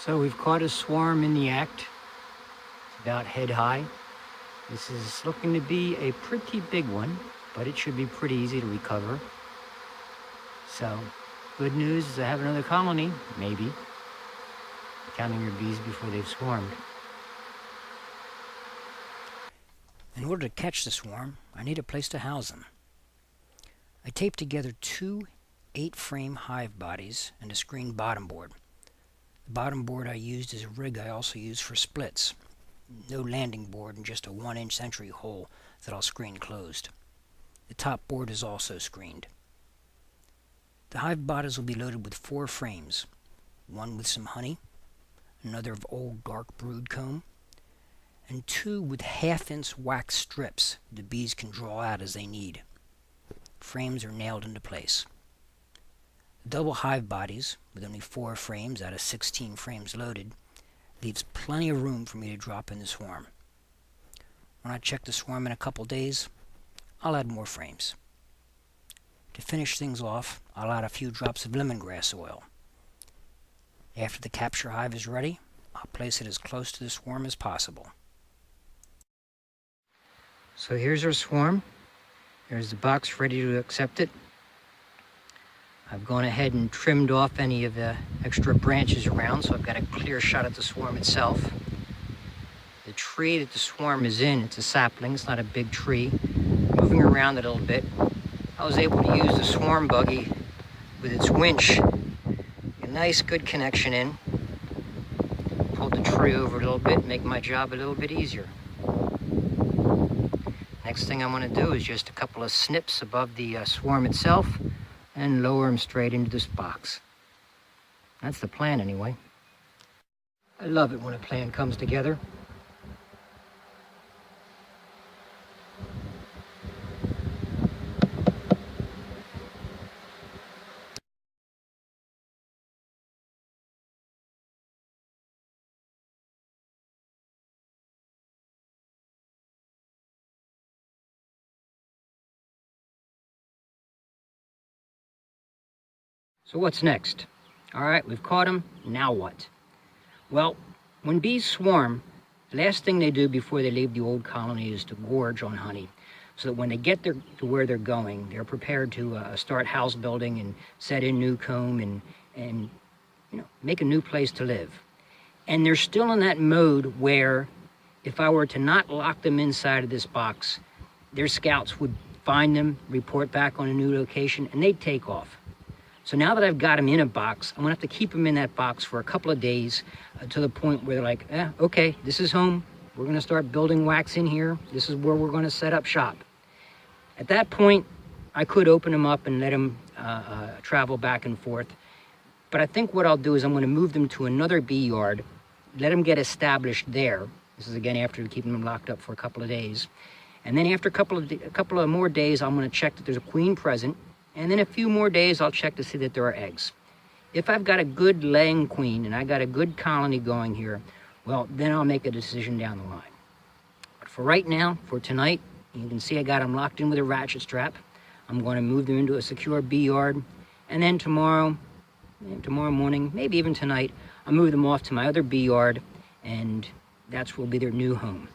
So we've caught a swarm in the act, about head high. This is looking to be a pretty big one, but it should be pretty easy to recover. So, good news is I have another colony, maybe. Counting your bees before they've swarmed. In order to catch the swarm, I need a place to house them. I taped together two 8-frame hive bodies and a screened bottom board. The bottom board I used is a rig I also use for splits. No landing board and just a 1-inch entry hole that I'll screen closed. The top board is also screened. The hive bodies will be loaded with 4 frames, one with some honey, another of old dark brood comb, and 2 with 1/2-inch wax strips the bees can draw out as they need. Frames are nailed into place. The double hive bodies, with only 4 frames out of 16 frames loaded, leaves plenty of room for me to drop in the swarm. When I check the swarm in a couple days, I'll add more frames. To finish things off, I'll add a few drops of lemongrass oil. After the capture hive is ready, I'll place it as close to the swarm as possible. So here's our swarm. There's the box ready to accept it. I've gone ahead and trimmed off any of the extra branches around, so I've got a clear shot at the swarm itself. The tree that the swarm is in, it's a sapling, it's not a big tree. Moving around a little bit, I was able to use the swarm buggy with its winch. A nice good connection in. Pulled the tree over a little bit, make my job a little bit easier. Next thing I'm going to do is just a couple of snips above the swarm itself and lower them straight into this box. That's the plan anyway. I love it when a plan comes together. So what's next? All right, we've caught them. Now what? Well, when bees swarm, the last thing they do before they leave the old colony is to gorge on honey, so that when they get to where they're going, they're prepared to start house building and set in new comb and make a new place to live. And they're still in that mode where if I were to not lock them inside of this box, their scouts would find them, report back on a new location, and they'd take off. So now that I've got them in a box, I'm going to have to keep them in that box for a couple of days to the point where they're like, okay, this is home. We're going to start building wax in here. This is where we're going to set up shop. At that point, I could open them up and let them travel back and forth. But I think what I'll do is I'm going to move them to another bee yard, let them get established there. This is again after keeping them locked up for a couple of days. And then after a couple of more days, I'm going to check that there's a queen present. And then a few more days, I'll check to see that there are eggs. If I've got a good laying queen and I got a good colony going here, well, then I'll make a decision down the line. But for right now, for tonight, you can see I got them locked in with a ratchet strap. I'm going to move them into a secure bee yard. And then tomorrow morning, maybe even tonight, I'll move them off to my other bee yard, and that's will be their new home.